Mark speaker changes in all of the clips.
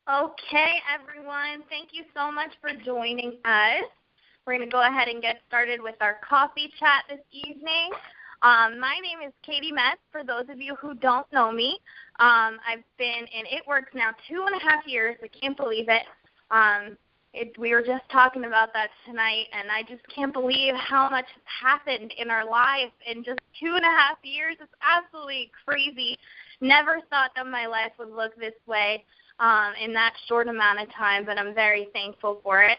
Speaker 1: Okay, everyone. Thank you so much for joining us. We're going to go ahead and get started with our coffee chat this evening. My name is Caity Metz, for those of you who don't know me. I've been in It Works now 2.5 years. I can't believe it. We were just talking about that tonight, and I just can't believe how much has happened in our life in just 2.5 years. It's absolutely crazy. Never thought that my life would look this way in that short amount of time, but I'm very thankful for it.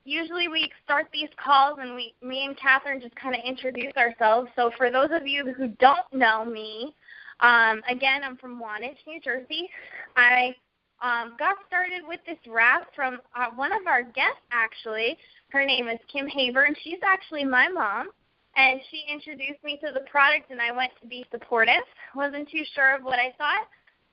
Speaker 1: Usually we start these calls and me and Catherine just kind of introduce ourselves. So for those of you who don't know me, again, I'm from Wantage, New Jersey. I got started with this wrap from one of our guests, actually. Her name is Kim Haber, and she's actually my mom. And she introduced me to the product, and I went to be supportive. Wasn't too sure of what I thought.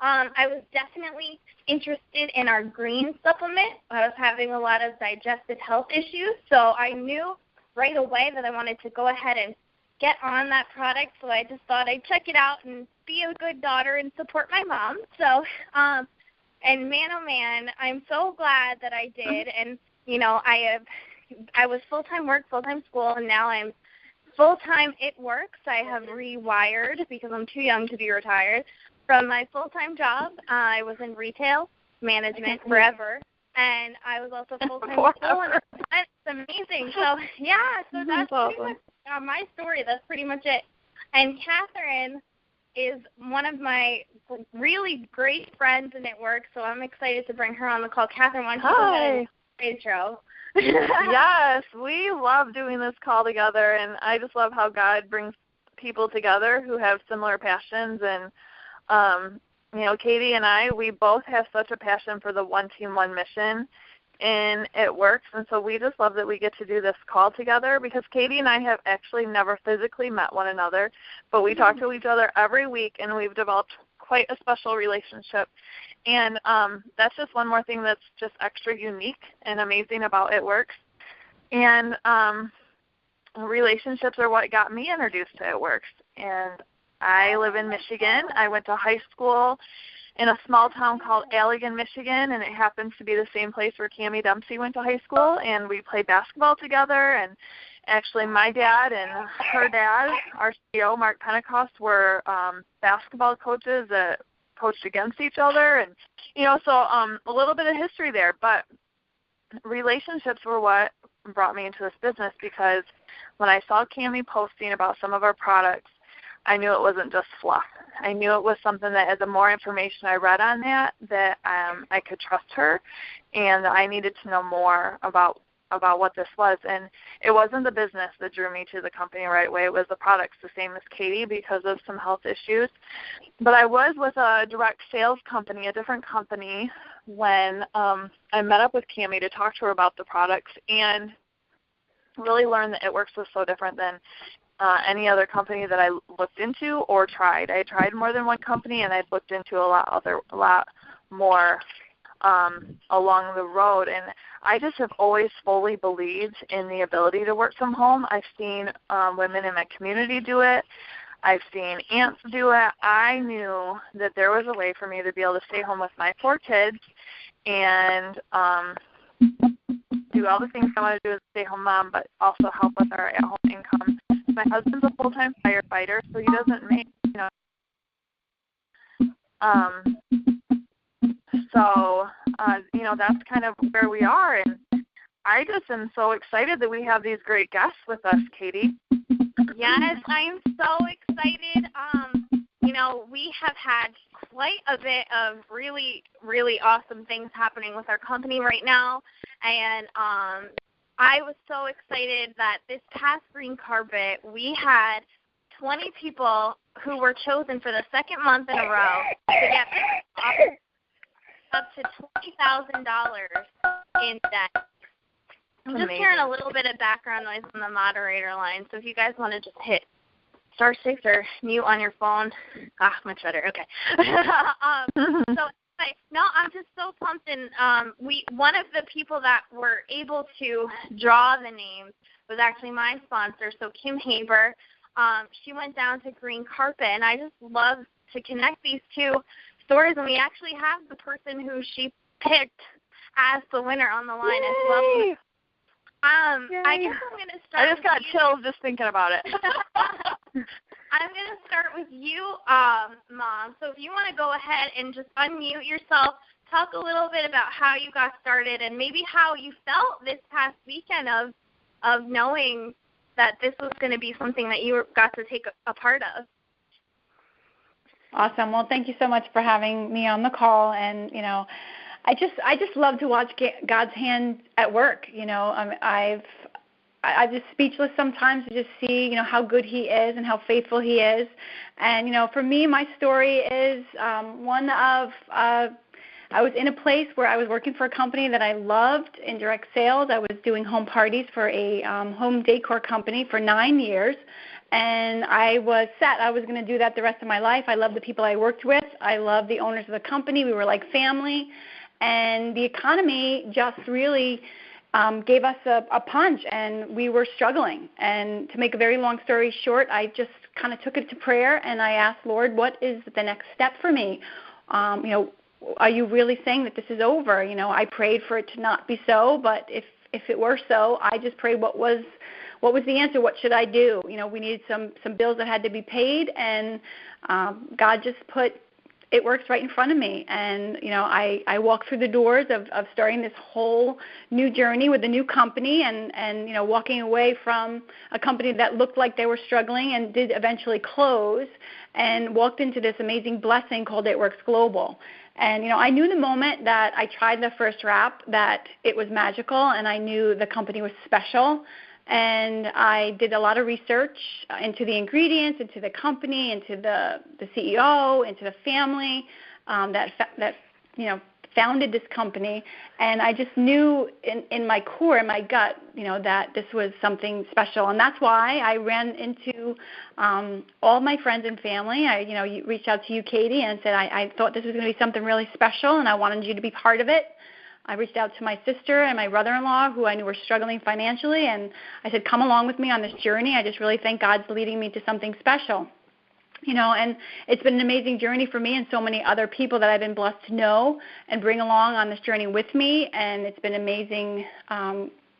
Speaker 1: I was definitely interested in our green supplement. I was having a lot of digestive health issues, so I knew right away that I wanted to go ahead and get on that product, so I just thought I'd check it out and be a good daughter and support my mom. So, and man, oh man, I'm so glad that I did. And, you know, I was full-time work, full-time school, and now I'm full-time It Works. I have rewired because I'm too young to be retired. From my full-time job, I was in retail management forever, and I was also full-time in school, and it's amazing. So, yeah, so that's pretty much my story. That's pretty much it. And Catherine is one of my really great friends in It Works, so I'm excited to bring her on the call. Catherine, why don't you go ahead and intro?
Speaker 2: Yes, we love doing this call together, and I just love how God brings people together who have similar passions. And you know, Caity and I, we both have such a passion for the One Team, One Mission, and It Works. And so we just love that we get to do this call together, because Caity and I have actually never physically met one another, but we talk to each other every week, and we've developed quite a special relationship. And that's just one more thing that's just extra unique and amazing about It Works. And relationships are what got me introduced to It Works. And I live in Michigan. I went to high school in a small town called Allegan, Michigan, and it happens to be the same place where Cammie Dempsey went to high school, and we played basketball together. And actually my dad and her dad, our CEO, Mark Pentecost, were basketball coaches that coached against each other. And, you know, so a little bit of history there. But relationships were what brought me into this business, because when I saw Cammie posting about some of our products, I knew it wasn't just fluff. I knew it was something that, as the more information I read on that I could trust her, and I needed to know more about what this was. And it wasn't the business that drew me to the company right away. It was the products, the same as Caity, because of some health issues. But I was with a direct sales company, a different company, when I met up with Cammie to talk to her about the products, and really learned that It Works was so different than any other company that I looked into or tried. I tried more than one company, and I looked into a lot more along the road. And I just have always fully believed in the ability to work from home. I've seen women in my community do it. I've seen aunts do it. I knew that there was a way for me to be able to stay home with my 4 kids and do all the things I want to do as a stay-home mom, but also help with our at-home income. My husband's a full-time firefighter, so he doesn't make, you know. You know, that's kind of where we are. And I just am so excited that we have these great guests with us, Caity.
Speaker 1: Yes, I'm so excited. You know, we have had quite a bit of really, really awesome things happening with our company right now. And I was so excited that this past green carpet, we had 20 people who were chosen for the second month in a row to get up to $20,000 in debt. I'm just hearing a little bit of background noise on the moderator line, so if you guys want to just hit star 6 or mute on your phone. Much better. Okay. No, I'm just so pumped. And one of the people that were able to draw the names was actually my sponsor, so Kim Haber. She went down to green carpet, and I just love to connect these two stories, and we actually have the person who she picked as the winner on the line as well.
Speaker 2: Yay!
Speaker 1: I guess I'm going to start.
Speaker 2: I just got chills just thinking about it.
Speaker 1: I'm going to start with you, Mom. So if you want to go ahead and just unmute yourself, talk a little bit about how you got started and maybe how you felt this past weekend of knowing that this was going to be something that you got to take a part of.
Speaker 3: Awesome. Well, thank you so much for having me on the call. And, I just love to watch God's hand at work. I'm just speechless sometimes to just see, how good He is and how faithful He is. And, for me, my story is one of I was in a place where I was working for a company that I loved in direct sales. I was doing home parties for a home decor company for 9 years. And I was set. I was going to do that the rest of my life. I loved the people I worked with. I loved the owners of the company. We were like family. And the economy just really gave us a punch, and we were struggling. And to make a very long story short, I just kind of took it to prayer, and I asked, Lord, what is the next step for me? Are you really saying that this is over? I prayed for it to not be so, but if it were so, I just prayed what was the answer? What should I do? We needed some bills that had to be paid, and God just put It Works right in front of me. And, I walked through the doors of starting this whole new journey with a new company and walking away from a company that looked like they were struggling and did eventually close, and walked into this amazing blessing called It Works Global. And, I knew the moment that I tried the first wrap that it was magical, and I knew the company was special. And I did a lot of research into the ingredients, into the company, into the CEO, into the family that founded this company. And I just knew in my core, in my gut, that this was something special. And that's why I ran into all my friends and family. I reached out to you, Caity, and said I thought this was going to be something really special, and I wanted you to be part of it. I reached out to my sister and my brother-in-law, who I knew were struggling financially, and I said, come along with me on this journey. I just really think God's leading me to something special. And it's been an amazing journey for me and so many other people that I've been blessed to know and bring along on this journey with me, and it's been amazing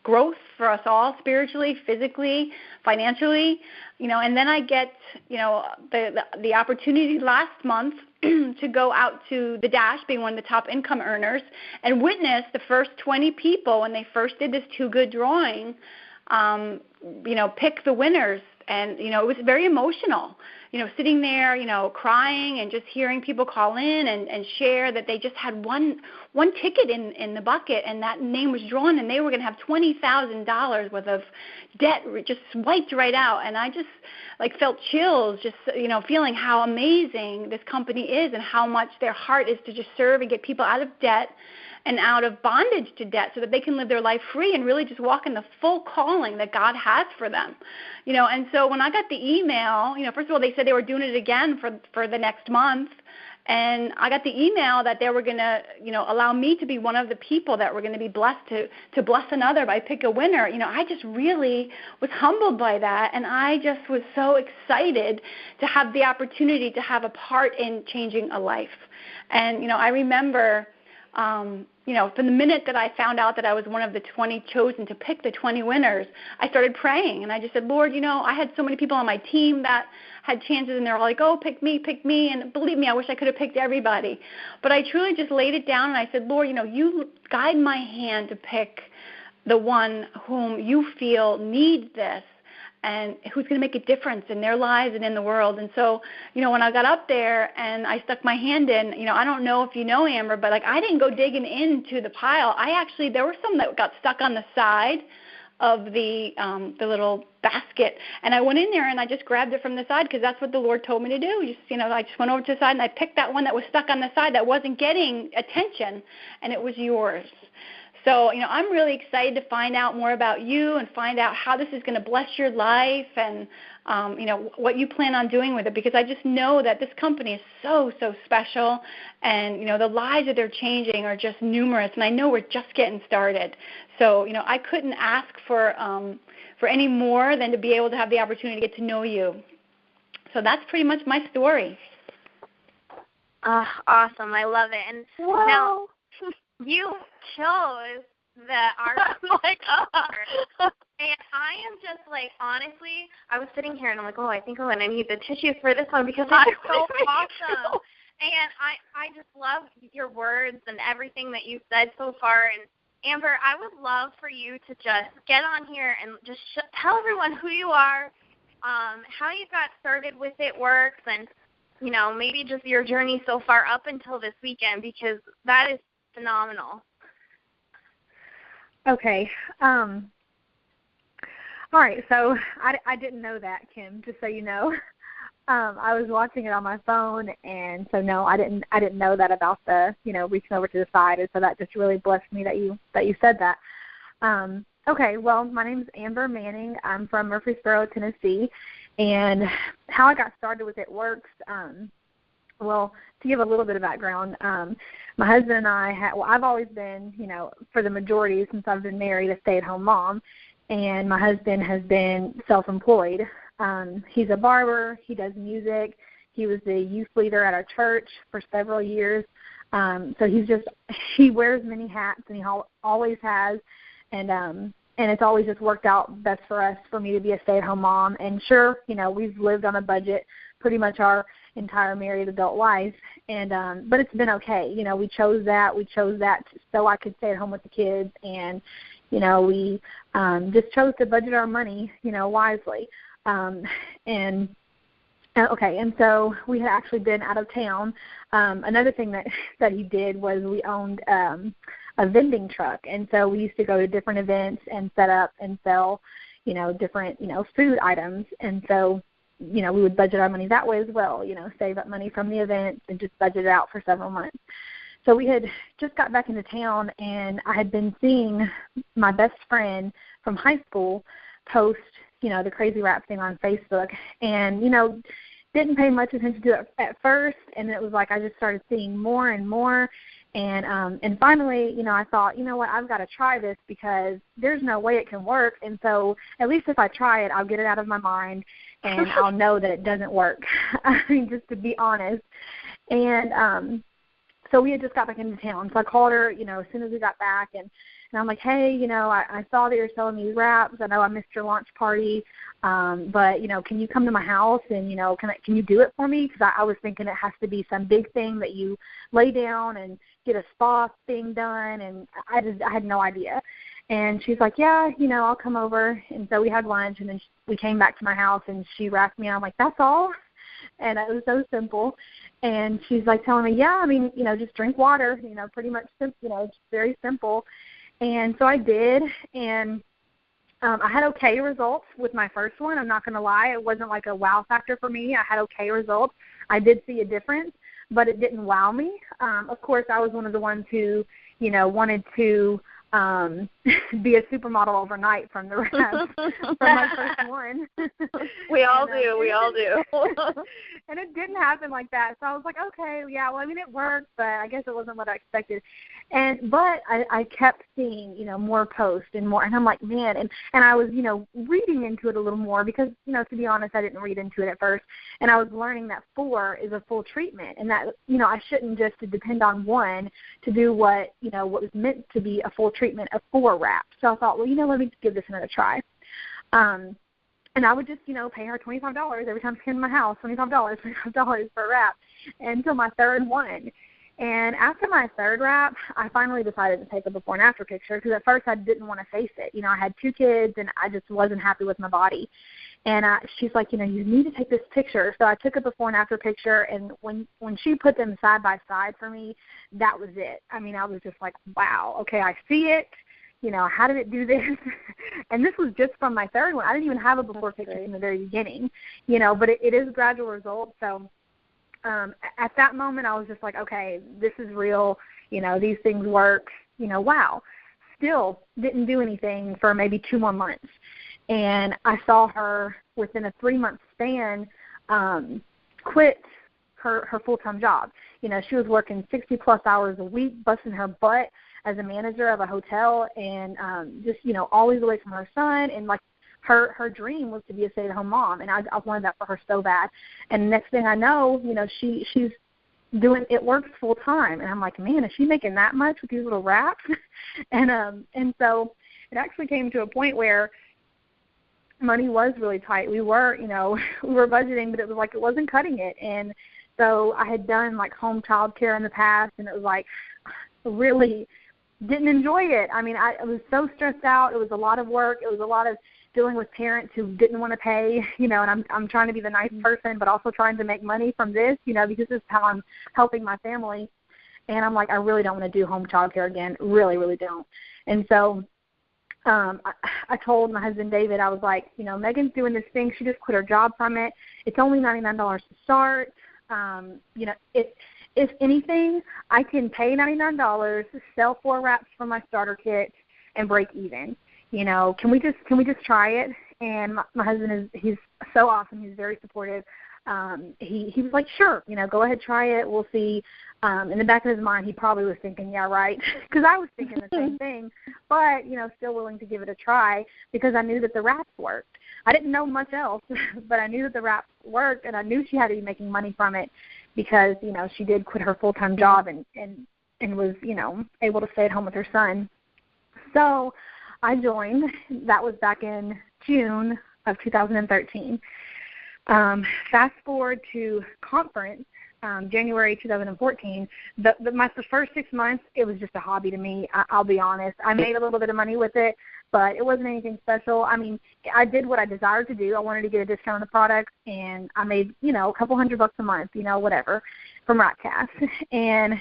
Speaker 3: growth for us all, spiritually, physically, financially, and then I get, the opportunity last month to go out to the Dash, being one of the top income earners, and witness the first 20 people when they first did this Too Good drawing, pick the winners. And, it was very emotional, sitting there, crying and just hearing people call in and share that they just had one ticket in the bucket, and that name was drawn, and they were going to have $20,000 worth of debt just wiped right out. And I just, felt chills, just, feeling how amazing this company is and how much their heart is to just serve and get people out of debt and out of bondage to debt so that they can live their life free and really just walk in the full calling that God has for them. And so when I got the email, first of all, they said they were doing it again for the next month. And I got the email that they were going to, allow me to be one of the people that were going to be blessed to bless another by pick a winner. I just really was humbled by that. And I just was so excited to have the opportunity to have a part in changing a life. And, I remember, from the minute that I found out that I was one of the 20 chosen to pick the 20 winners, I started praying. And I just said, Lord, I had so many people on my team that had chances, and they're all like, oh, pick me. And believe me, I wish I could have picked everybody. But I truly just laid it down, and I said, Lord, you guide my hand to pick the one whom you feel needs this and who's going to make a difference in their lives and in the world. And so, when I got up there and I stuck my hand in, I don't know if you know, Amber, but I didn't go digging into the pile. There were some that got stuck on the side of the little basket, and I went in there and I just grabbed it from the side because that's what the Lord told me to do. I just went over to the side and I picked that one that was stuck on the side that wasn't getting attention, and it was yours. So, I'm really excited to find out more about you and find out how this is going to bless your life and, what you plan on doing with it, because I just know that this company is so, so special, and, the lives that they're changing are just numerous, and I know we're just getting started. So, I couldn't ask for any more than to be able to have the opportunity to get to know you. So that's pretty much my story.
Speaker 1: Awesome. I love it. And
Speaker 2: Whoa.
Speaker 1: now you chose the art.
Speaker 2: Oh my God.
Speaker 1: And I am just like, honestly, I was sitting here and I'm like, I think I'm going to need the tissues for this one because it's so awesome. And I just love your words and everything that you've said so far. And Amber, I would love for you to just get on here and just tell everyone who you are, how you got started with It Works, and, maybe just your journey so far up until this weekend, because that is phenomenal.
Speaker 4: Okay. All right, so I didn't know that, Kim, just so you know. I was watching it on my phone, and so no, I didn't know that about the, reaching over to the side, and so that just really blessed me that you said that. Okay, well, my name's Amber Manning. I'm from Murfreesboro, Tennessee, and how I got started with It Works, well, to give a little bit of background, my husband and I I've always been, for the majority since I've been married, a stay-at-home mom, and my husband has been self-employed. He's a barber. He does music. He was the youth leader at our church for several years. So he wears many hats, and he always has. And it's always just worked out best for me to be a stay-at-home mom. And sure, we've lived on a budget pretty much our entire married adult life. And but it's been okay. We chose that. We chose that so I could stay at home with the kids. And, we just chose to budget our money, wisely. And so we had actually been out of town. Another thing that he did was we owned a vending truck, and so we used to go to different events and set up and sell, different, food items. And so, we would budget our money that way as well, save up money from the events and just budget it out for several months. So we had just got back into town, and I had been seeing my best friend from high school post, the crazy rap thing on Facebook, and, didn't pay much attention to it at first, and it was like I just started seeing more and more, and finally, I thought, what, I've got to try this because there's no way it can work, and so at least if I try it, I'll get it out of my mind, and I'll know that it doesn't work, just to be honest. And so we had just got back into town, so I called her, as soon as we got back, and I'm like, hey, I saw that you're selling these wraps. I know I missed your launch party, but, can you come to my house and, can you do it for me? Because I was thinking it has to be some big thing that you lay down and get a spa thing done, and I had no idea. And she's like, yeah, I'll come over. And so we had lunch, and then we came back to my house, and she wrapped me. I'm like, that's all? And it was so simple. And she's like telling me, yeah, I mean, just drink water, pretty much, just very simple. And so I did, and I had okay results with my first one. I'm not going to lie. It wasn't like a wow factor for me. I had okay results. I did see a difference, but it didn't wow me. Of course, I was one of the ones who, wanted to be a supermodel overnight from the rest from my first one.
Speaker 2: We all do.
Speaker 4: And it didn't happen like that. So I was like, okay, yeah, well, I mean, it worked, but I guess it wasn't what I expected. But I kept seeing, more posts and more, and I'm like, man, and I was, reading into it a little more because, to be honest, I didn't read into it at first, and I was learning that 4 is a full treatment, and that, I shouldn't just depend on one to do what what was meant to be a full treatment of 4 wraps. So I thought, well, let me just give this another try. And I would just, pay her $25 every time she came to my house, $25 for a wrap, until my third one. And after my third wrap, I finally decided to take a before and after picture because at first I didn't want to face it. I had 2 kids, and I just wasn't happy with my body. And she's like, you need to take this picture. So I took a before and after picture, and when she put them side by side for me, that was it. I mean, I was just like, wow, okay, I see it. How did it do this? And this was just from my third one. I didn't even have a before picture in the very beginning, but it is gradual results. So at that moment, I was just like, okay, this is real. These things work. Wow. Still didn't do anything for maybe 2 more months. And I saw her within a 3-month span quit her full-time job. She was working 60-plus hours a week, busting her butt as a manager of a hotel, and just, always away from her son. And, like, her dream was to be a stay-at-home mom, and I wanted that for her so bad. And next thing I know, she's doing it works full time. And I'm like, man, is she making that much with these little wraps? and so it actually came to a point where money was really tight. We were, we were budgeting, but it was like it wasn't cutting it. And so I had done like home child care in the past, and it was like really didn't enjoy it. I mean, I was so stressed out. It was a lot of work. It was a lot of dealing with parents who didn't want to pay, and I'm trying to be the nice person, but also trying to make money from this, because this is how I'm helping my family. And I'm like, I really don't want to do home child care again. Really, really don't. And so I told my husband, David, I was like, Megan's doing this thing. She just quit her job from it. It's only $99 to start. If anything, I can pay $99, sell 4 wraps from my starter kit, and break even. Can we just try it? And my husband he's so awesome. He's very supportive. He was like, sure, go ahead, try it. We'll see. In the back of his mind, he probably was thinking, yeah, right, because I was thinking the same thing, but, still willing to give it a try because I knew that the wraps worked. I didn't know much else, but I knew that the wraps worked, and I knew she had to be making money from it because, she did quit her full-time job and was, able to stay at home with her son. So I joined. That was back in June of 2013. Fast forward to conference, January 2014, the first 6 months, it was just a hobby to me. I'll be honest. I made a little bit of money with it, but it wasn't anything special. I mean, I did what I desired to do. I wanted to get a discount on the products, and I made, a couple $100 a month, whatever, from Ratcast. And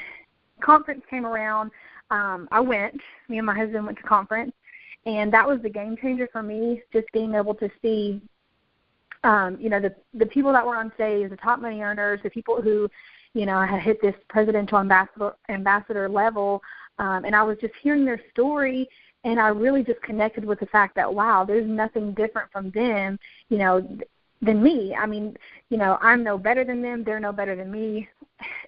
Speaker 4: conference came around. I went. Me and my husband went to conference, and that was the game changer for me, just being able to see the people that were on stage, the top money earners, the people who, had hit this presidential ambassador level, and I was just hearing their story, and I really just connected with the fact that, wow, there's nothing different from them, than me. I mean, I'm no better than them. They're no better than me.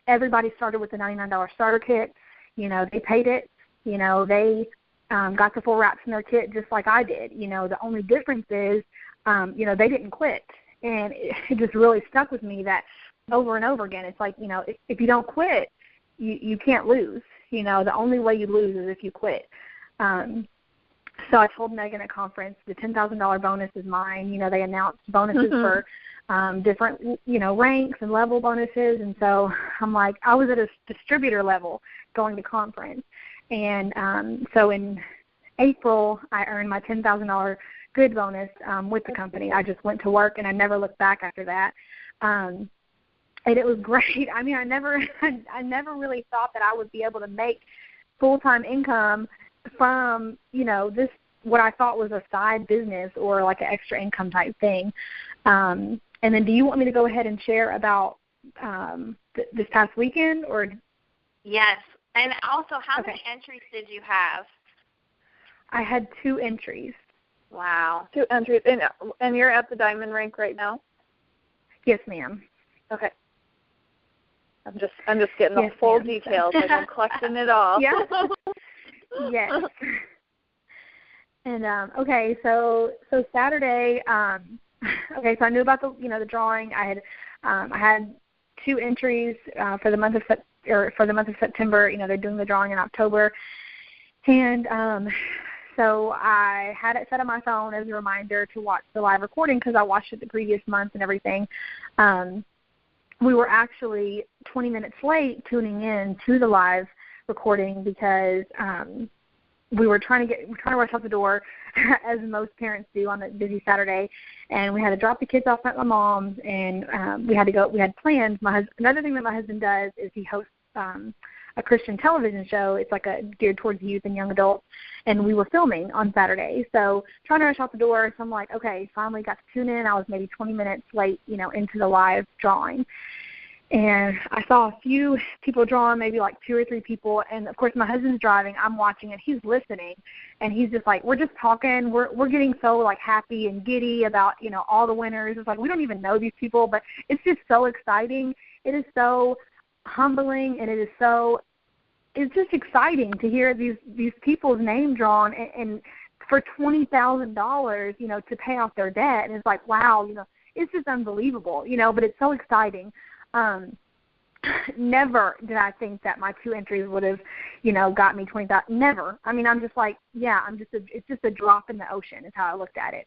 Speaker 4: Everybody started with the $99 starter kit. They paid it. They got the full wraps in their kit just like I did. The only difference is, they didn't quit. And it just really stuck with me that over and over again, it's like, if you don't quit, you can't lose. The only way you lose is if you quit. So I told Megan at conference, the $10,000 bonus is mine. They announced bonuses for different, ranks and level bonuses. And so I'm like, I was at a distributor level going to conference. And so in April, I earned my $10,000 good bonus with the company. I just went to work, and I never looked back after that. And it was great. I mean, I never really thought that I would be able to make full-time income from, this, what I thought was a side business or like an extra income type thing. And then do you want me to go ahead and share about this past weekend? Or?
Speaker 1: Yes. And also, how many entries did you have?
Speaker 4: I had 2 entries.
Speaker 2: Wow. 2 entries. And you're at the diamond rank right now?
Speaker 4: Yes, ma'am.
Speaker 2: Okay. I'm just getting the full details. Like I'm collecting it all.
Speaker 4: Yeah. Yes. And so Saturday, so I knew about the drawing. I had 2 entries for the month of September. They're doing the drawing in October, and so I had it set on my phone as a reminder to watch the live recording because I watched it the previous month and everything. We were actually 20 minutes late tuning in to the live recording because we were trying to rush out the door, as most parents do on a busy Saturday, and we had to drop the kids off at my mom's, and we had to go. We had plans. Another thing that my husband does is he hosts a Christian television show. It's like geared towards youth and young adults, and we were filming on Saturday. So trying to rush out the door, so I'm like, okay, finally got to tune in. I was maybe 20 minutes late, into the live drawing. And I saw a few people drawing, maybe like 2 or 3 people. And, of course, my husband's driving. I'm watching it. He's listening. And he's just like, we're just talking. We're getting so, like, happy and giddy about, all the winners. It's like we don't even know these people, but it's just so exciting. It is so humbling, and it's just exciting to hear these people's name drawn and for $20,000, to pay off their debt. And it's like, wow, it's just unbelievable, but it's so exciting. never did I think that my 2 entries would have, got me 20,000. Never. I mean, I'm just like, it's just a drop in the ocean is how I looked at it.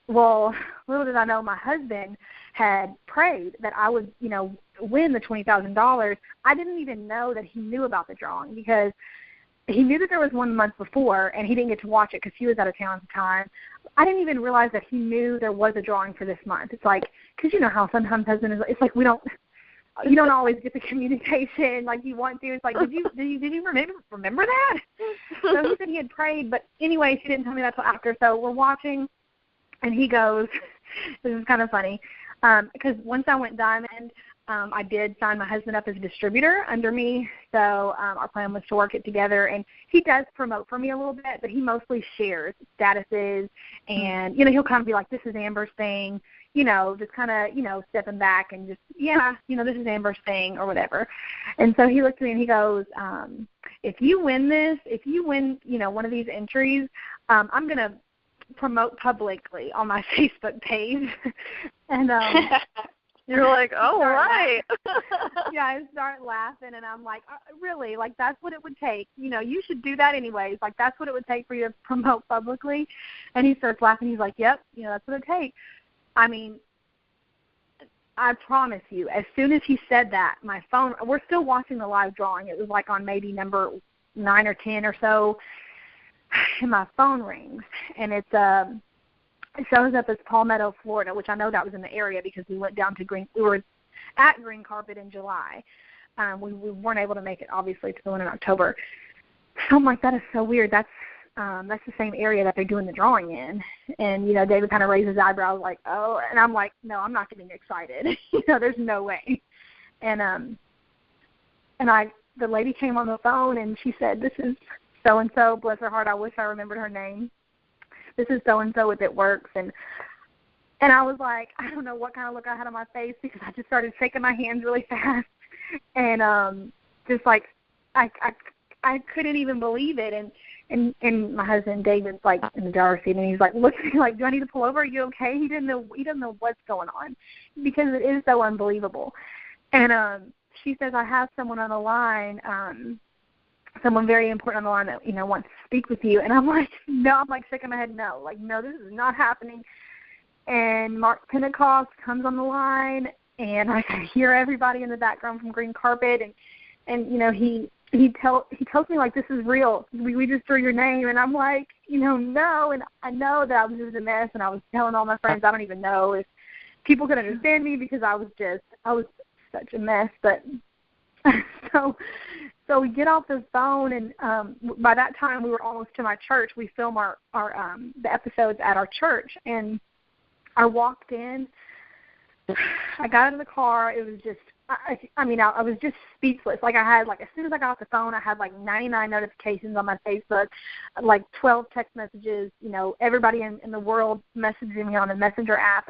Speaker 4: Well, little did I know my husband had prayed that I would, win the $20,000. I didn't even know that he knew about the drawing because he knew that there was 1 month before, and he didn't get to watch it because he was out of town at the time. I didn't even realize that he knew there was a drawing for this month. It's like, because you know how sometimes husband is, it's like you don't always get the communication like you want to. It's like, did you remember that? So he said he had prayed, but anyway, he didn't tell me that till after. So we're watching, and he goes, this is kind of funny, because once I went diamond, I did sign my husband up as a distributor under me, so our plan was to work it together. And he does promote for me a little bit, but he mostly shares statuses, and, he'll kind of be like, this is Amber's thing, just kind of, stepping back and just, this is Amber's thing or whatever. And so he looked at me and he goes, if you win, one of these entries, I'm going to promote publicly on my Facebook page. And
Speaker 2: you're like, oh, right.
Speaker 4: Yeah, I start laughing, and I'm like, really? Like, that's what it would take? You should do that anyways. Like, that's what it would take for you to promote publicly? And he starts laughing. He's like, yep, that's what it takes. I mean, I promise you, as soon as he said that, my phone, we're still watching the live drawing. It was like on maybe number 9 or 10 or so, and my phone rings, and it shows up as Palmetto, Florida, which I know that was in the area because we went down to we were at Green Carpet in July. We weren't able to make it, obviously, to the one in October. So I'm like, that is so weird. That's the same area that they're doing the drawing in. And, David kind of raised his eyebrows like, oh, and I'm like, no, I'm not getting excited. There's no way. And the lady came on the phone, and she said, this is so-and-so, bless her heart, I wish I remembered her name. This is so-and-so with It Works. And I was like, I don't know what kind of look I had on my face because I just started shaking my hands really fast. And just like, I couldn't even believe it. And my husband David's like in the driver's seat, and he's like, look at me like, do I need to pull over? Are you okay? He doesn't know what's going on because it is so unbelievable. And she says, I have someone on the line, someone very important on the line that, wants to speak with you. And I'm like, no, I'm like shaking my head, no. Like, no, this is not happening. And Mark Pentecost comes on the line, and I can hear everybody in the background from Green Carpet, and he tells me, like, this is real. We just threw your name. And I'm like, no. And I know that I was just a mess, and I was telling all my friends, I don't even know if people could understand me because I was such a mess. But so we get off the phone, and by that time we were almost to my church. We film our the episodes at our church, and I walked in. I got out of the car. It was just, I was just speechless. Like, I had, like, as soon as I got off the phone, I had, like, 99 notifications on my Facebook, like 12 text messages, everybody in the world messaging me on the Messenger app.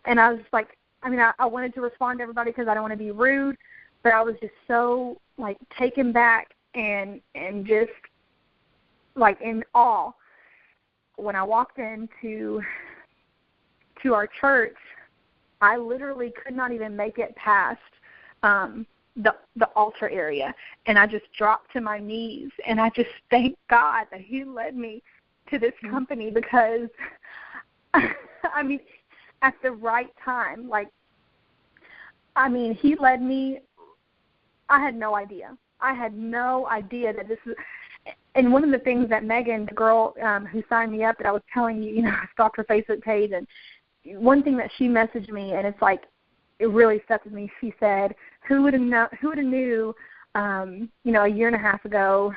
Speaker 4: And I was just like, I wanted to respond to everybody because I don't want to be rude, but I was just so, like, taken back and just, like, in awe. When I walked into our church, I literally could not even make it past the altar area, and I just dropped to my knees, and I just thank God that He led me to this company because, at the right time, He led me. I had no idea. That this was. And one of the things that Megan, the girl who signed me up, that I was telling you, I stalked her Facebook page, and one thing that she messaged me, and it's like, it really stuck with me. She said, who would have knew, a year and a half ago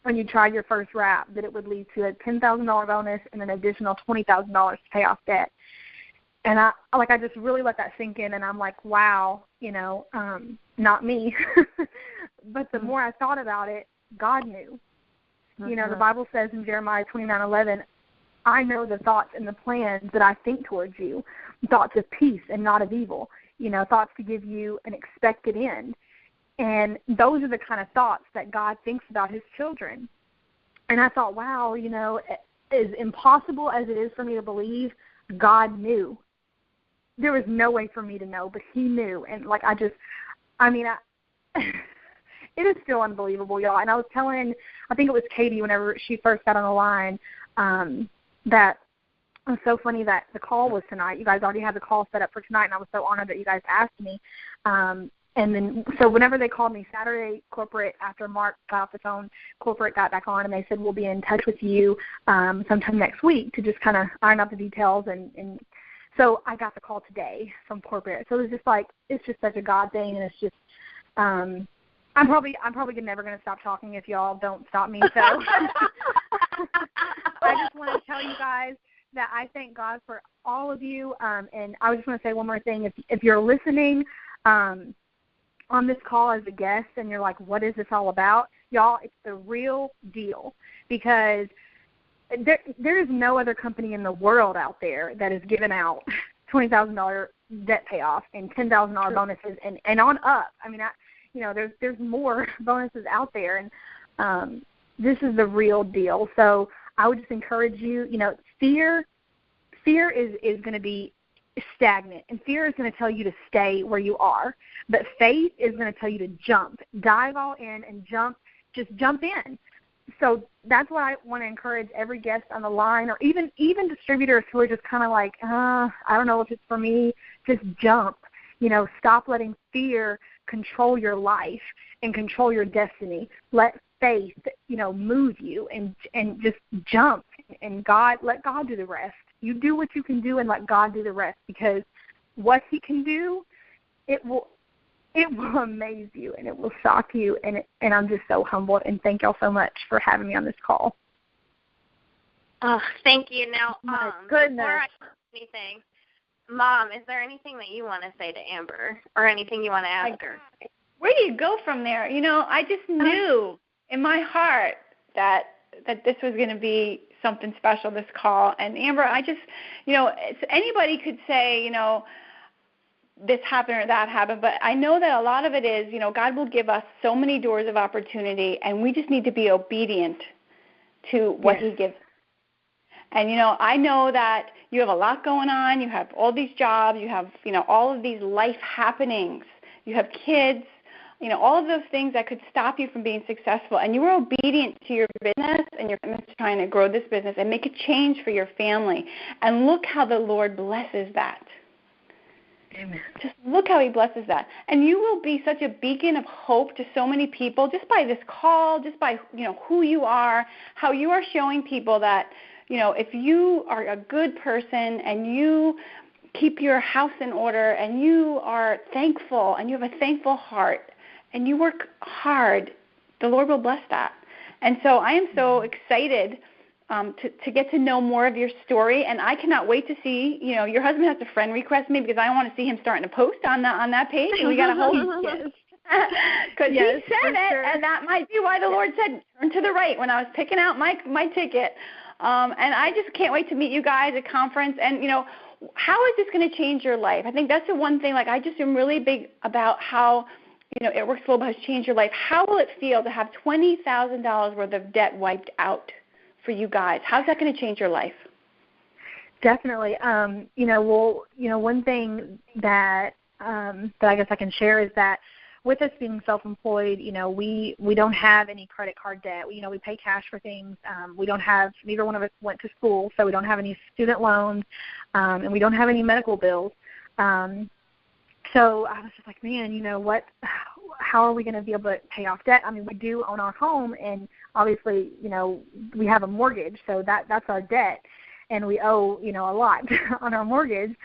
Speaker 4: when you tried your first wrap that it would lead to a $10,000 bonus and an additional $20,000 to pay off debt. And I just really let that sink in, and I'm like, wow, not me. But the more I thought about it, God knew.
Speaker 2: Mm-hmm.
Speaker 4: The Bible says in Jeremiah 29:11, I know the thoughts and the plans that I think towards you, thoughts of peace and not of evil, thoughts to give you an expected end. And those are the kind of thoughts that God thinks about His children. And I thought, wow, as impossible as it is for me to believe, God knew. there was no way for me to know, but he knew. And like, it is still unbelievable, y'all. And I was telling, I think it was Caity whenever she first got on the line, that it was so funny that the call was tonight. You guys already had the call set up for tonight, and I was so honored that you guys asked me. And then, so whenever they called me Saturday, corporate, after Mark got off the phone, corporate got back on, and they said, we'll be in touch with you sometime next week to just kind of iron out the details. And so I got the call today from corporate. So it was just like, it's just such a God thing, and it's just, I'm probably never going to stop talking if y'all don't stop me. So I just want to tell you guys that I thank God for all of you. And I just want to say one more thing. If you're listening, on this call as a guest and you're like, what is this all about? Y'all, it's the real deal, because there is no other company in the world out there that is giving out $20,000 debt payoff and $10,000 bonuses and on up. I mean, there's more bonuses out there, and this is the real deal. So I would just encourage you, fear is going to be stagnant, and fear is going to tell you to stay where you are, but faith is going to tell you to jump, dive all in and just jump in. So that's what I want to encourage every guest on the line, or even distributors who are just kind of like, I don't know if it's for me. Just jump. Stop letting fear control your life and control your destiny. Let faith, move you, and just jump, and let God do the rest. You do what you can do and let God do the rest, because what he can do, it will amaze you and it will shock you. And I'm just so humbled, and thank y'all so much for having me on this call.
Speaker 1: Oh, thank you. Now,
Speaker 4: goodness.
Speaker 1: Before I say anything, Mom, is there anything that you want to say to Amber, or anything you want to ask her?
Speaker 3: Where do you go from there? I just knew in my heart that this was going to be something special, this call. And Amber, I just, anybody could say, this happened or that happened, but I know that a lot of it is, God will give us so many doors of opportunity, and we just need to be obedient to what he gives. And, I know that you have a lot going on. You have all these jobs. You have, all of these life happenings. You have kids. All of those things that could stop you from being successful. And you were obedient to your business and your commitment to trying to grow this business and make a change for your family. And look how the Lord blesses that.
Speaker 4: Amen.
Speaker 3: Just look how he blesses that. And you will be such a beacon of hope to so many people just by this call, just by, who you are, how you are showing people that, if you are a good person and you keep your house in order and you are thankful and you have a thankful heart, and you work hard, the Lord will bless that. And so I am so excited to get to know more of your story, and I cannot wait to see, your husband has to friend request me, because I want to see him starting to post on that page, and we got to hold because he said it, sure. And that might be why the Lord said, turn to the right when I was picking out my ticket. And I just can't wait to meet you guys at conference, and, how is this going to change your life? I think that's the one thing, I just am really big about how It Works Global has changed your life. How will it feel to have $20,000 worth of debt wiped out for you guys? How's that going to change your life?
Speaker 4: Definitely. One thing that I guess I can share is that with us being self-employed, we don't have any credit card debt. We pay cash for things. We don't have, neither one of us went to school, so we don't have any student loans, and we don't have any medical bills. So I was just like, man, how are we going to be able to pay off debt? I mean, we do own our home, and obviously, we have a mortgage, so that's our debt, and we owe, a lot on our mortgage.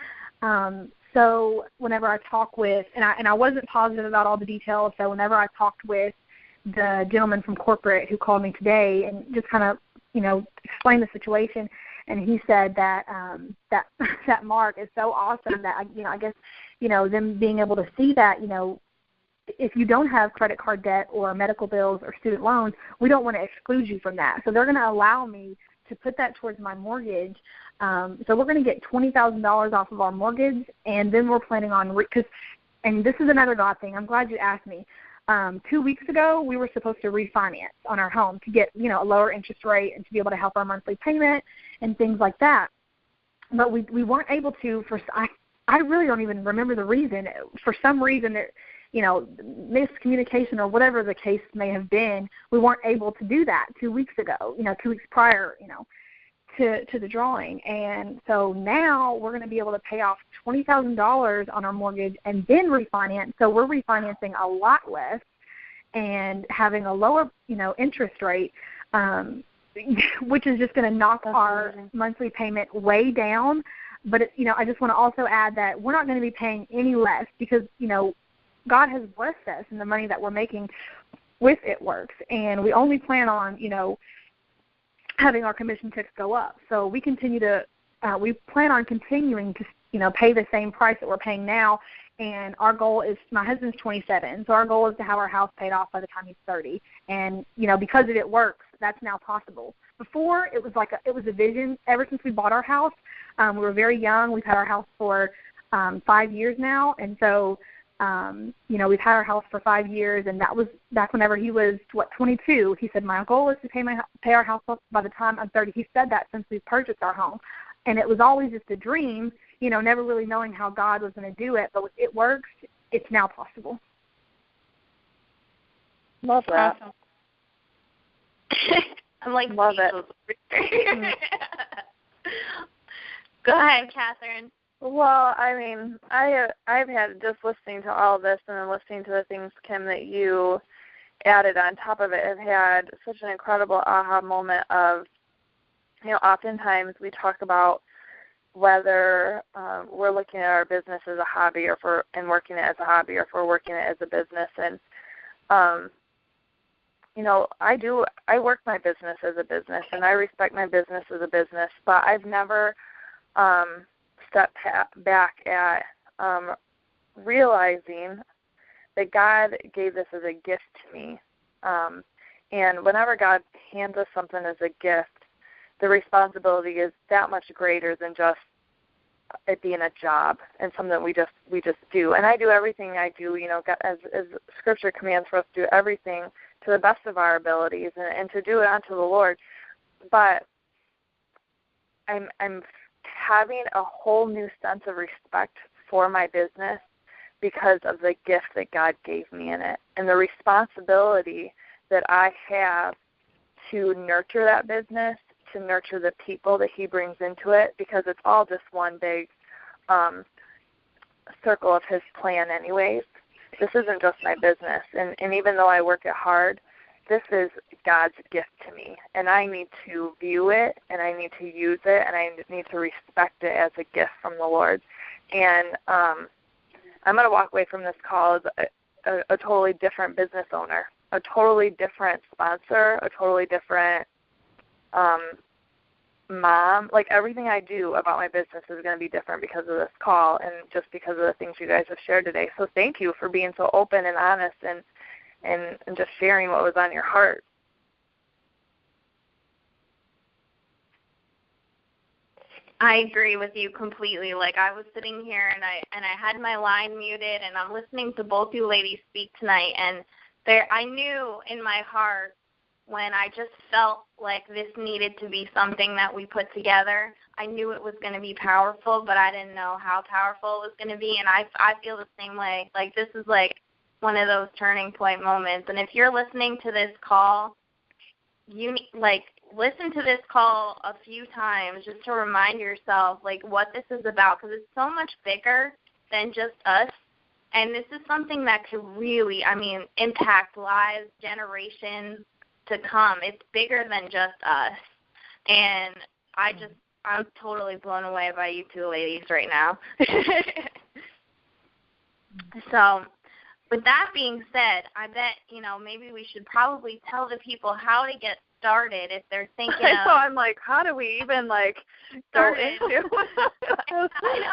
Speaker 4: So whenever I talk with, and I wasn't positive about all the details, so whenever I talked with the gentleman from corporate who called me today and just kind of, explained the situation, and he said that that Mark is so awesome that, I guess, them being able to see that, if you don't have credit card debt or medical bills or student loans, we don't want to exclude you from that. So they're going to allow me to put that towards my mortgage. So we're going to get $20,000 off of our mortgage, and then we're planning on and this is another God thing. I'm glad you asked me. 2 weeks ago, we were supposed to refinance on our home to get, a lower interest rate and to be able to help our monthly payment and things like that. But we weren't able to. I really don't even remember the reason. For some reason, miscommunication or whatever the case may have been, we weren't able to do that 2 weeks ago, 2 weeks prior, to the drawing. And so now we're going to be able to pay off $20,000 on our mortgage and then refinance. So we're refinancing a lot less and having a lower, interest rate, which is just going to knock our monthly payment way down. But, I just want to also add that we're not going to be paying any less because, God has blessed us in the money that we're making with It Works. And we only plan on, having our commission checks go up. So we we plan on continuing to, pay the same price that we're paying now. And our goal is, my husband's 27, so our goal is to have our house paid off by the time he's 30. And, because of It Works, that's now possible. Before, it was it was a vision. Ever since we bought our house, we were very young. We've had our house for 5 years now. And so, we've had our house for 5 years, and that was back whenever he was, 22. He said, my goal is to pay our house off by the time I'm 30. He said that since we purchased our home. And it was always just a dream, never really knowing how God was going to do it. But with It Works, it's now possible.
Speaker 2: Love that.
Speaker 3: Awesome.
Speaker 1: I'm like,
Speaker 2: love it.
Speaker 1: Go ahead, Catherine.
Speaker 2: Well, I mean, I've had, just listening to all of this and then listening to the things, Kim, that you added on top of it, have had such an incredible aha moment of, oftentimes we talk about whether we're looking at our business as a hobby and working it as a hobby, or if we're working it as a business. And, I work my business as a business, and I respect my business as a business, but I've never step back at realizing that God gave this as a gift to me. And whenever God hands us something as a gift, the responsibility is that much greater than just it being a job and something we just do. And I do everything I do, as Scripture commands for us to do everything to the best of our abilities and to do it unto the Lord. But I'm having a whole new sense of respect for my business because of the gift that God gave me in it and the responsibility that I have to nurture that business, to nurture the people that He brings into it, because it's all just one big circle of His plan anyways. This isn't just my business. And even though I work it hard, this is God's gift to me, and I need to view it, and I need to use it, and I need to respect it as a gift from the Lord. And I'm going to walk away from this call as a totally different business owner, a totally different sponsor, a totally different mom. Like, everything I do about my business is going to be different because of this call and just because of the things you guys have shared today. So thank you for being so open and honest and just sharing what was on your heart.
Speaker 1: I agree with you completely. Like, I was sitting here and I had my line muted, and I'm listening to both you ladies speak tonight, and I knew in my heart when I just felt like this needed to be something that we put together. I knew it was going to be powerful, but I didn't know how powerful it was going to be, and I feel the same way. Like, this is like one of those turning point moments. And if you're listening to this call, listen to this call a few times just to remind yourself, what this is about, because it's so much bigger than just us. And this is something that could really, impact lives, generations to come. It's bigger than just us. And I'm totally blown away by you two ladies right now. So, with that being said, I bet, maybe we should probably tell the people how to get started if they're thinking
Speaker 2: So I'm like, how do we even, go into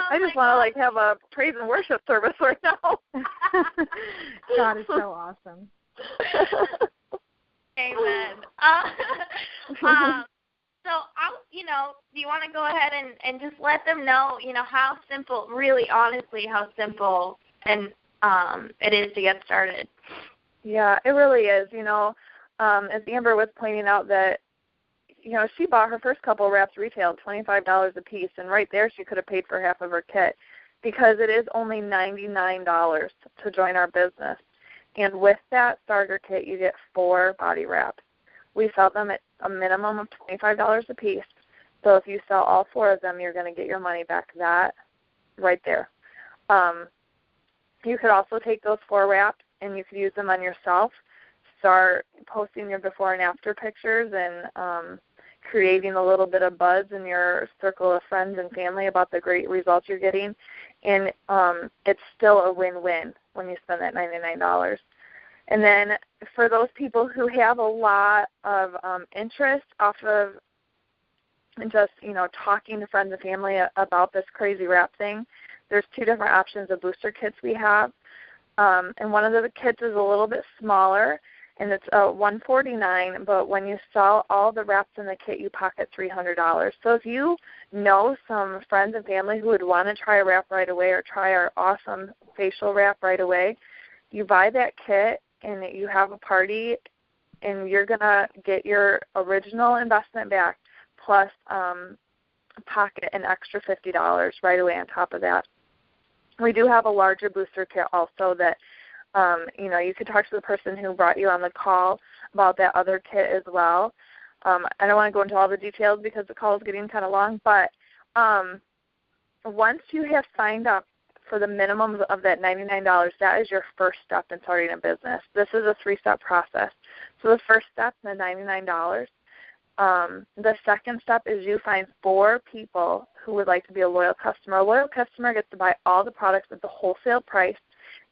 Speaker 2: I just want to, have a praise and worship service right now.
Speaker 4: God is so awesome.
Speaker 1: Amen. So, do you want to go ahead and just let them know, how simple, really honestly, how simple and it is to get started?
Speaker 2: Yeah, it really is. As Amber was pointing out that, she bought her first couple wraps retail $25 a piece, and right there she could have paid for half of her kit because it is only $99 to join our business. And with that starter kit, you get 4 body wraps. We sell them at a minimum of $25 a piece. So if you sell all 4 of them, you're going to get your money back that right there. You could also take those 4 wraps and you could use them on yourself. Start posting your before and after pictures and creating a little bit of buzz in your circle of friends and family about the great results you're getting. And it's still a win-win when you spend that $99. And then for those people who have a lot of interest off of just, talking to friends and family about this crazy wrap thing, there's 2 different options of booster kits we have. And one of the kits is a little bit smaller, and it's $149, but when you sell all the wraps in the kit, you pocket $300. So if you know some friends and family who would want to try a wrap right away or try our awesome facial wrap right away, you buy that kit and you have a party, and you're going to get your original investment back plus pocket an extra $50 right away on top of that. We do have a larger booster kit also that you could talk to the person who brought you on the call about that other kit as well. I don't want to go into all the details because the call is getting kind of long, but once you have signed up for the minimum of that $99, that is your first step in starting a business. This is a 3-step process. So the first step is the $99. The second step is you find 4 people who would like to be a loyal customer. A loyal customer gets to buy all the products at the wholesale price.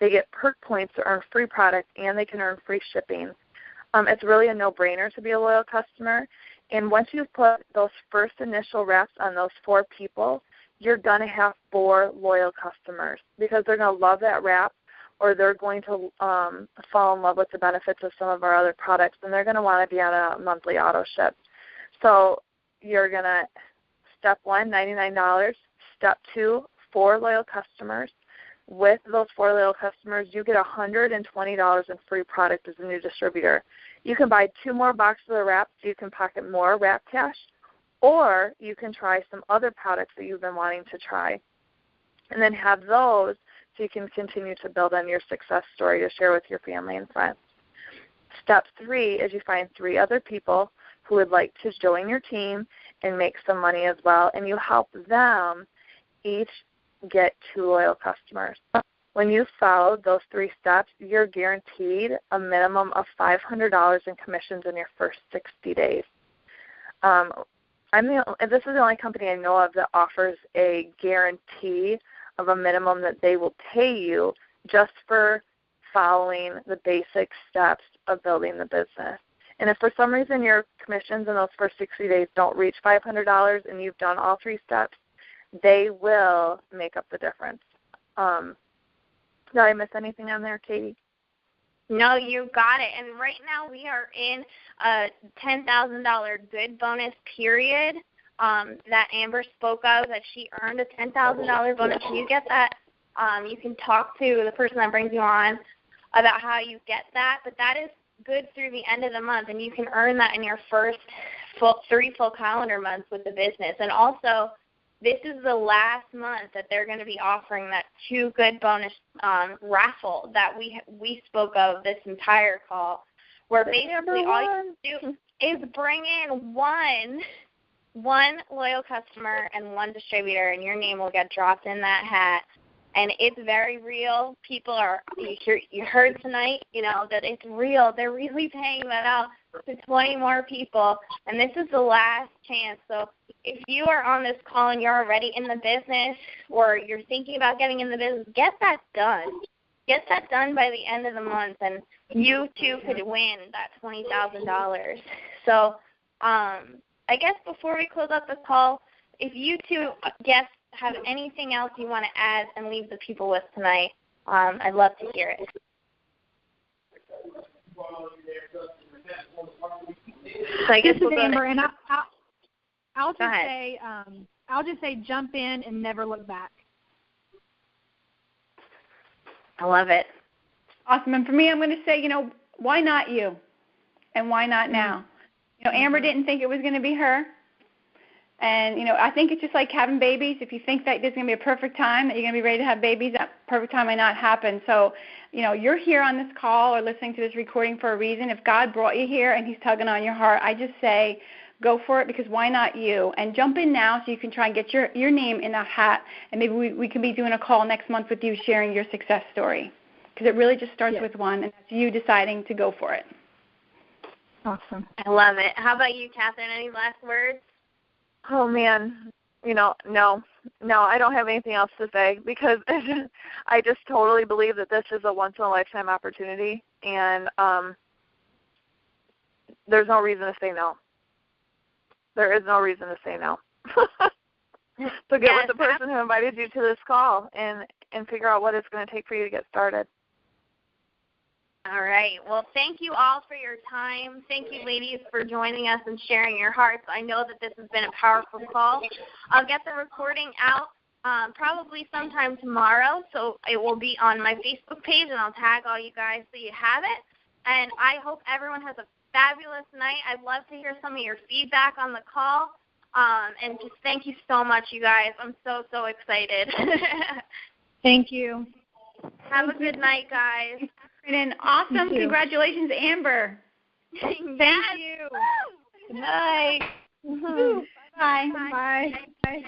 Speaker 2: They get perk points to earn free product, and they can earn free shipping. It's really a no-brainer to be a loyal customer. And once you've put those first initial wraps on those 4 people, you're going to have 4 loyal customers because they're going to love that wrap, or they're going to fall in love with the benefits of some of our other products, and they're going to want to be on a monthly auto ship. So you're going to, step 1, $99. Step 2, 4 loyal customers. With those 4 loyal customers, you get $120 in free product as a new distributor. You can buy 2 more boxes of wraps so you can pocket more wrap cash, or you can try some other products that you've been wanting to try and then have those so you can continue to build on your success story to share with your family and friends. Step 3 is you find 3 other people who would like to join your team and make some money as well, and you help them each get 2 loyal customers. When you follow those 3 steps, you're guaranteed a minimum of $500 in commissions in your first 60 days. This is the only company I know of that offers a guarantee of a minimum that they will pay you just for following the basic steps of building the business. And if for some reason your commissions in those first 60 days don't reach $500 and you've done all 3 steps, they will make up the difference. Did I miss anything on there, Caity?
Speaker 1: No, you got it. And right now we are in a $10,000 good bonus period that Amber spoke of, that she earned a $10,000 bonus. When you get that, you can talk to the person that brings you on about how you get that. But that is good through the end of the month, and you can earn that in your first 3 full calendar months with the business. And also, this is the last month that they're going to be offering that 2 good bonus raffle that we spoke of this entire call, where basically all you do is bring in one loyal customer and 1 distributor, and your name will get dropped in that hat. And it's very real. People you heard tonight, that it's real. They're really paying that out to 20 more people, and this is the last chance. So if you are on this call and you're already in the business, or you're thinking about getting in the business, get that done. Get that done by the end of the month, and you too could win that $20,000. So I guess before we close up the call, if you two guests have anything else you want to add and leave the people with tonight, I'd love to hear it. So I guess
Speaker 4: this is Amber, and I'll just say jump in and never look back.
Speaker 1: I love it.
Speaker 3: Awesome. And for me, I'm going to say, why not you? And why not now? Amber didn't think it was going to be her. And, I think it's just like having babies. If you think that there's going to be a perfect time, that you're going to be ready to have babies, that perfect time might not happen. So, you're here on this call or listening to this recording for a reason. If God brought you here and he's tugging on your heart, I just say go for it, because why not you? And jump in now so you can try and get your name in that hat. And maybe we can be doing a call next month with you sharing your success story, because it really just starts with one, and that's you deciding to go for it.
Speaker 4: Awesome.
Speaker 1: I love it. How about you, Catherine? Any last words?
Speaker 2: Oh, man, no, I don't have anything else to say, because I just totally believe that this is a once-in-a-lifetime opportunity, and there's no reason to say no. There is no reason to say no. So get with the person who invited you to this call and figure out what it's going to take for you to get started.
Speaker 1: All right. Well, thank you all for your time. Thank you, ladies, for joining us and sharing your hearts. I know that this has been a powerful call. I'll get the recording out probably sometime tomorrow, so it will be on my Facebook page, and I'll tag all you guys so you have it. And I hope everyone has a fabulous night. I'd love to hear some of your feedback on the call. And just thank you so much, you guys. I'm so, so excited.
Speaker 4: Thank you.
Speaker 1: Have a good night, guys.
Speaker 3: And awesome. Congratulations, Amber.
Speaker 1: Thank you.
Speaker 2: Good night.
Speaker 3: Bye.
Speaker 4: Bye. Bye.